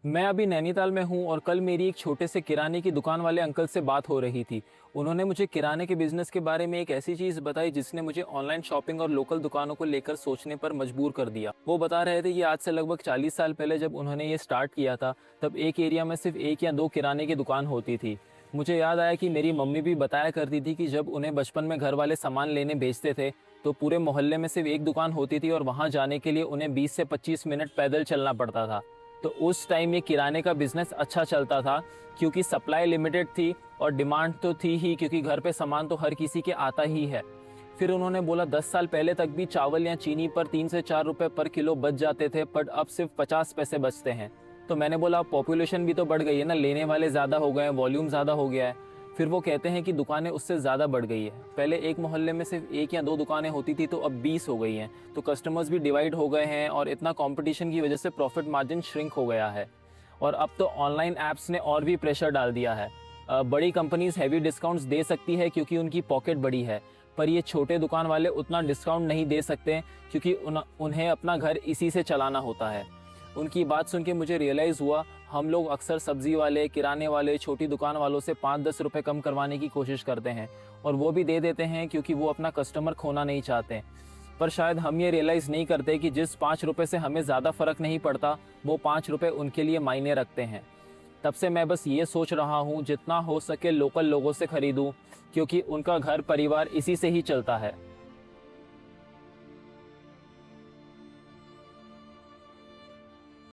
मैं अभी नैनीताल में हूँ और कल मेरी एक छोटे से किराने की दुकान वाले अंकल से बात हो रही थी। उन्होंने मुझे किराने के बिजनेस के बारे में एक ऐसी चीज़ बताई जिसने मुझे ऑनलाइन शॉपिंग और लोकल दुकानों को लेकर सोचने पर मजबूर कर दिया। वो बता रहे थे कि आज से लगभग 40 साल पहले जब उन्होंने ये स्टार्ट किया था, तब एक एरिया में सिर्फ एक या दो किराने की दुकान होती थी। मुझे याद आया कि मेरी मम्मी भी बताया करती थी कि जब उन्हें बचपन में घर वाले सामान लेने भेजते थे तो पूरे मोहल्ले में सिर्फ एक दुकान होती थी और वहाँ जाने के लिए उन्हें 20 से 25 मिनट पैदल चलना पड़ता था। तो उस टाइम ये किराने का बिजनेस अच्छा चलता था क्योंकि सप्लाई लिमिटेड थी और डिमांड तो थी ही, क्योंकि घर पे सामान तो हर किसी के आता ही है। फिर उन्होंने बोला 10 साल पहले तक भी चावल या चीनी पर 3 से 4 रुपए पर किलो बच जाते थे, बट अब सिर्फ 50 पैसे बचते हैं। तो मैंने बोला पॉपुलेशन भी तो बढ़ गई है ना, लेने वाले ज़्यादा हो गए हैं, वॉल्यूम ज़्यादा हो गया है। फिर वो कहते हैं कि दुकानें उससे ज़्यादा बढ़ गई है। पहले एक मोहल्ले में सिर्फ एक या दो दुकानें होती थी, तो अब 20 हो गई हैं। तो कस्टमर्स भी डिवाइड हो गए हैं और इतना कंपटीशन की वजह से प्रॉफिट मार्जिन श्रिंक हो गया है। और अब तो ऑनलाइन ऐप्स ने और भी प्रेशर डाल दिया है। बड़ी कंपनीज हैवी डिस्काउंट्स दे सकती है क्योंकि उनकी पॉकेट बड़ी है, पर ये छोटे दुकान वाले उतना डिस्काउंट नहीं दे सकते क्योंकि उन्हें अपना घर इसी से चलाना होता है। उनकी बात सुन के मुझे रियलाइज़ हुआ, हम लोग अक्सर सब्जी वाले, किराने वाले, छोटी दुकान वालों से 5-10 रुपये कम करवाने की कोशिश करते हैं और वो भी दे देते हैं क्योंकि वो अपना कस्टमर खोना नहीं चाहते। पर शायद हम ये रियलाइज़ नहीं करते कि जिस 5 रुपये से हमें ज़्यादा फ़र्क नहीं पड़ता, वो 5 रुपये उनके लिए मायने रखते हैं। तब से मैं बस ये सोच रहा हूँ जितना हो सके लोकल लोगों से खरीदूँ, क्योंकि उनका घर परिवार इसी से ही चलता है।